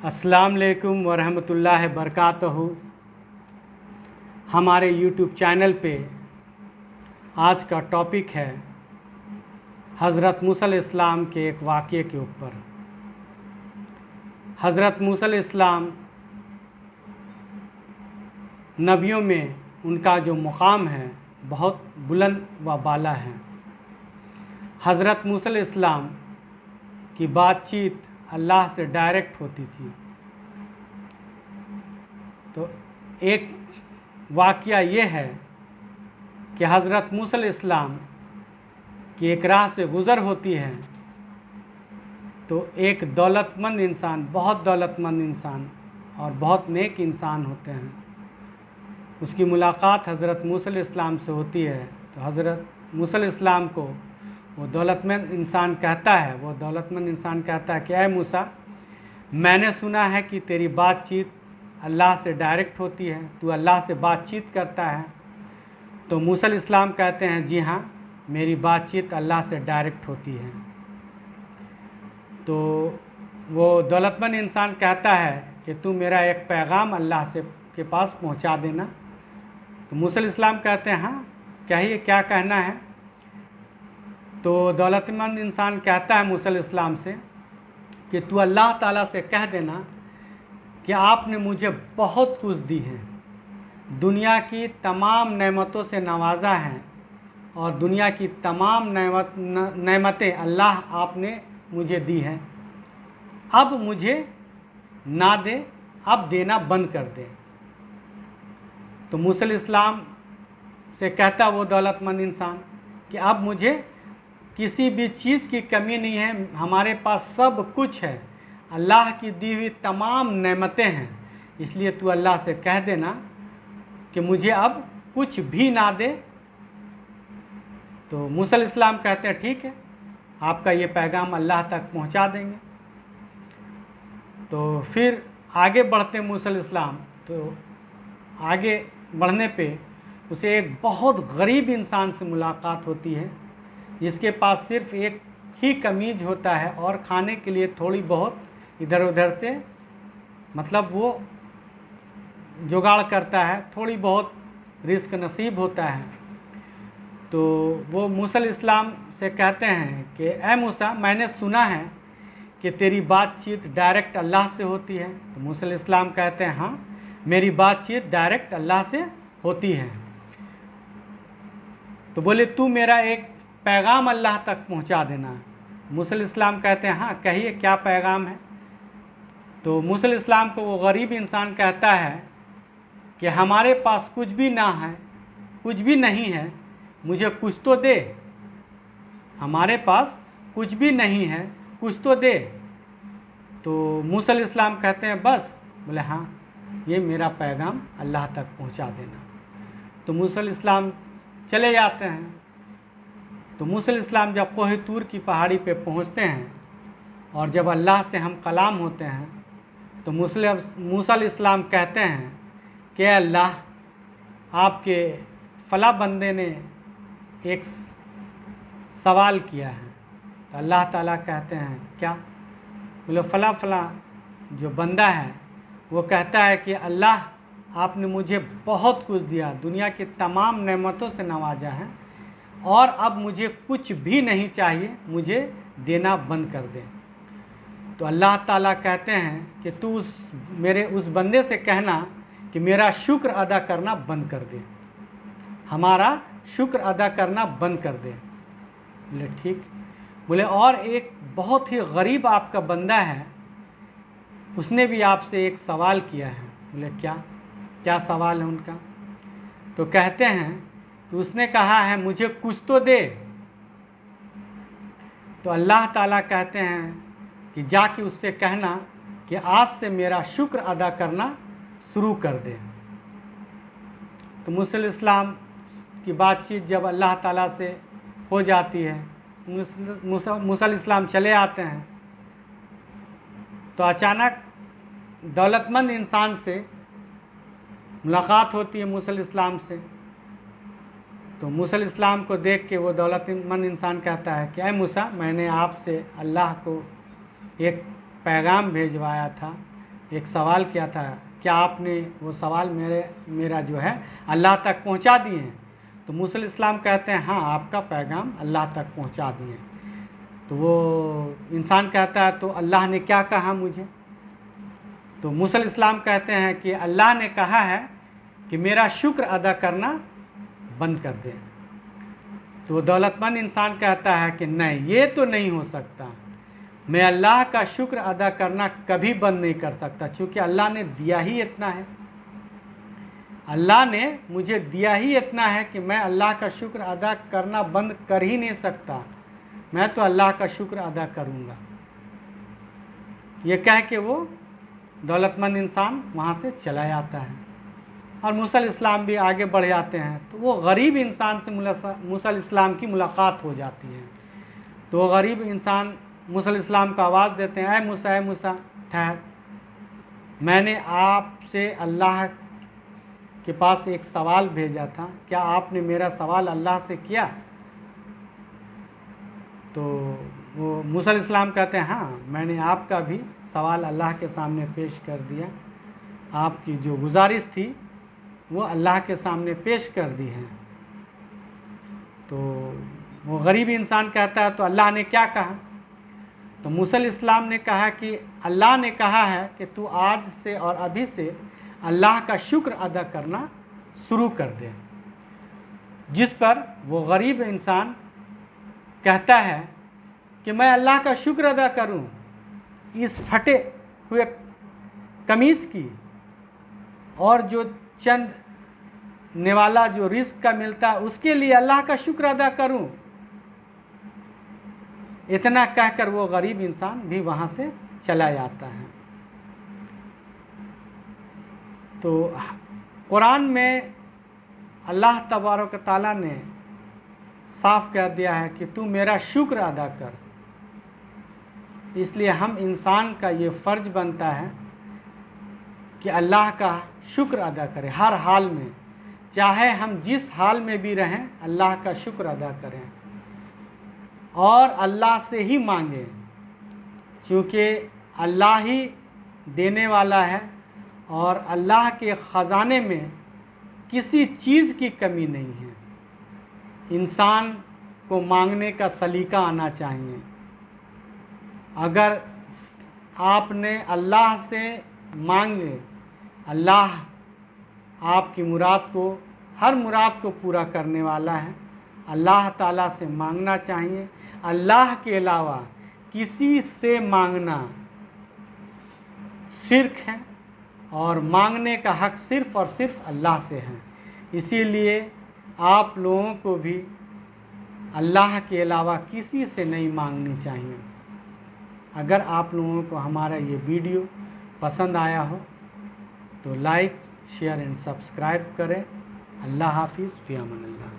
अस्सलाम वालेकुम वरहमतुल्लाहि बरकातहू। हमारे यूट्यूब चैनल पे आज का टॉपिक है हज़रत मूसा अलैहिस्सलाम के एक वाक़ये के ऊपर। हज़रत मूसा अलैहिस्सलाम नबियों में उनका जो मुकाम है बहुत बुलंद व बाला है। हज़रत मूसा अलैहिस्सलाम की बातचीत अल्लाह से डायरेक्ट होती थी। तो एक वाक़या ये है कि हज़रत मूसा अलैहिस्सलाम की एक राह से गुज़र होती है तो एक दौलतमंद इंसान, बहुत दौलतमंद इंसान और बहुत नेक इंसान होते हैं, उसकी मुलाकात हज़रत मूसा अलैहिस्सलाम से होती है। तो हज़रत मूसा अलैहिस्सलाम को वो दौलतमंद इंसान कहता है कि ऐ मूसा, मैंने सुना है कि तेरी बातचीत अल्लाह से डायरेक्ट होती है, तू अल्लाह से बातचीत करता है। तो मूसा अलैहिस्सलाम कहते हैं जी हाँ, मेरी बातचीत अल्लाह से डायरेक्ट होती है। तो वो दौलतमंद इंसान कहता है कि तू मेरा एक पैगाम अल्लाह से के पास पहुंचा देना। तो मूसा अलैहिस्सलाम कहते हैं हाँ कहिए, क्या कहना है। तो दौलतमंद इंसान कहता है मूसा अलैहिस्सलाम से कि तू अल्लाह ताला से कह देना कि आपने मुझे बहुत कुछ दी है, दुनिया की तमाम नेमतों से नवाजा है और दुनिया की तमाम नेमतें अल्लाह आपने मुझे दी हैं। अब मुझे ना दे, अब देना बंद कर दे। तो मूसा अलैहिस्सलाम से कहता वो दौलतमंद इंसान कि अब मुझे किसी भी चीज़ की कमी नहीं है, हमारे पास सब कुछ है, अल्लाह की दी हुई तमाम नेमतें हैं, इसलिए तू अल्लाह से कह देना कि मुझे अब कुछ भी ना दे। तो मूसा अलैहिस्सलाम कहते हैं ठीक है, आपका ये पैगाम अल्लाह तक पहुंचा देंगे। तो फिर आगे बढ़ते मूसा अलैहिस्सलाम। तो आगे बढ़ने पे उसे एक बहुत गरीब इंसान से मुलाकात होती है जिसके पास सिर्फ एक ही कमीज होता है और खाने के लिए थोड़ी बहुत इधर उधर से मतलब वो जुगाड़ करता है, थोड़ी बहुत रिस्क नसीब होता है। तो वो मूसा अलैहिस्सलाम से कहते हैं कि ऐ मूसा, मैंने सुना है कि तेरी बातचीत डायरेक्ट अल्लाह से होती है। तो मूसा अलैहिस्सलाम कहते हैं हाँ, मेरी बातचीत डायरेक्ट अल्लाह से होती है। तो बोले तू मेरा एक पैगाम अल्लाह तक पहुंचा देना। मूसा अलैहिस्सलाम कहते हैं हाँ कहिए, क्या पैगाम है। तो मूसा अलैहिस्सलाम को वो गरीब इंसान कहता है कि हमारे पास कुछ भी ना है, कुछ भी नहीं है, मुझे कुछ तो दे। हमारे पास कुछ भी नहीं है, कुछ तो दे। तो मूसा अलैहिस्सलाम कहते हैं बस। बोले हाँ, ये मेरा पैगाम अल्लाह तक पहुंचा देना। तो मूसा अलैहिस्सलाम चले जाते हैं। तो मूसा अलैहिस्सलाम जब कोह तूर की पहाड़ी पे पहुंचते हैं और जब अल्लाह से हम कलाम होते हैं तो मूसा अलैहिस्सलाम कहते हैं कि अल्लाह, आपके फला बंदे ने एक सवाल किया है। तो अल्लाह ताला कहते हैं क्या। बोले फला फला जो बंदा है वो कहता है कि अल्लाह, आपने मुझे बहुत कुछ दिया, दुनिया की तमाम नेमतों से नवाजा है और अब मुझे कुछ भी नहीं चाहिए, मुझे देना बंद कर दे। तो अल्लाह ताला कहते हैं कि तू मेरे उस बंदे से कहना कि मेरा शुक्र अदा करना बंद कर दे, हमारा शुक्र अदा करना बंद कर दे। बोले ठीक। बोले और एक बहुत ही गरीब आपका बंदा है, उसने भी आपसे एक सवाल किया है। बोले क्या सवाल है उनका। तो कहते हैं कि उसने कहा है मुझे कुछ तो दे। तो अल्लाह ताला कहते हैं कि जाके उससे कहना कि आज से मेरा शुक्र अदा करना शुरू कर दे। तो मूसा अलैहिस्सलाम की बातचीत जब अल्लाह ताला से हो जाती है, मूसा अलैहिस्सलाम चले आते हैं। तो अचानक दौलतमंद इंसान से मुलाकात होती है मूसा अलैहिस्सलाम से। तो मूसा अलैहिस्सलाम को देख के वो दौलतमंद इंसान कहता है कि ऐ मूसा, मैंने आपसे अल्लाह को एक पैगाम भेजवाया था, ایک سوال کیا تھا، کیا آپ نے وہ سوال میرا جو ہے اللہ تک پہنچا دیے ہیں؟ تو موسیٰ علیہ السلام کہتے ہیں ہاں آپ کا پیغام اللہ تک پہنچا دیے ہیں۔ تو وہ انسان کہتا ہے تو اللہ نے کیا کہا مجھے؟ تو موسیٰ علیہ السلام کہتے ہیں کہ اللہ نے کہا ہے کہ میرا شکر ادا کرنا بند کر دیں۔ تو وہ دولت مند انسان کہتا ہے کہ نہیں، یہ تو نہیں ہو سکتا، میں اللہ کا شکر ادا کرنا کبھی بند نہیں کر سکتا، چونکہ اللہ نے دیا ہی اتنا ہے، اللہ نے مجھے دیا ہی اتنا ہے کہ میں اللہ کا شکر ادا کرنا بند کر ہی نہیں سکتا، میں تو اللہ کا شکر ادا کروں گا۔ یہ کہہ کے وہ دولت مند انسان وہاں سے چلا جاتا ہے، اور موسیٰ علیہ السلام بھی آگے بڑھ جاتے ہیں۔ تو وہ غریب انسان سے موسیٰ علیہ السلام کی ملاقات ہو جاتی ہے۔ تو وہ غریب انسان موسیٰ علیہ السلام کو آواز دیتے ہیں، اے موسیٰ ٹھہر، میں نے آپ سے اللہ کے پاس ایک سوال بھیجا تھا، کیا آپ نے میرا سوال اللہ سے کیا؟ تو وہ موسیٰ علیہ السلام کہتے ہیں ہاں میں نے آپ کا بھی سوال اللہ کے سامنے پیش کر دیا، آپ کی جو گزارش تھی وہ اللہ کے سامنے پیش کر دی ہے۔ تو وہ غریب انسان کہتا ہے تو اللہ نے کیا کہا؟ تو موسیٰ علیہ السلام نے کہا کہ اللہ نے کہا ہے کہ تو آج سے اور ابھی سے اللہ کا شکر ادا کرنا شروع کر دے۔ جس پر وہ غریب انسان کہتا ہے کہ میں اللہ کا شکر ادا کروں اس پھٹے ہوئے قمیض کی، اور جو چند نوالا جو رزق کا ملتا ہے اس کے لیے اللہ کا شکر ادا کروں؟ اتنا کہہ کر وہ غریب انسان بھی وہاں سے چلا جاتا ہے۔ تو قرآن میں اللہ تبارک و تعالیٰ نے صاف کہہ دیا ہے کہ تو میرا شکر ادا کر، اس لیے ہم انسان کا یہ فرض بنتا ہے کہ اللہ کا شکر ادا کرے ہر حال میں، چاہے ہم جس حال میں بھی رہیں اللہ کا شکر ادا کریں اور اللہ سے ہی مانگیں، چونکہ اللہ ہی دینے والا ہے اور اللہ کے خزانے میں کسی چیز کی کمی نہیں ہے۔ انسان کو مانگنے کا سلیقہ آنا چاہیے۔ اگر آپ نے اللہ سے مانگے، اللہ آپ کی مراد کو، ہر مراد کو پورا کرنے والا ہے۔ اللہ تعالیٰ سے مانگنا چاہیے، اللہ کے علاوہ کسی سے مانگنا شرک ہے، اور مانگنے کا حق صرف اور صرف اللہ سے ہے۔ اسی لیے آپ لوگوں کو بھی اللہ کے علاوہ کسی سے نہیں مانگنی چاہیے۔ اگر آپ لوگوں کو ہمارا یہ ویڈیو پسند آیا ہو تو لائک، شیئر اینڈ سبسکرائب کریں۔ اللہ حافظ، فی امان اللہ۔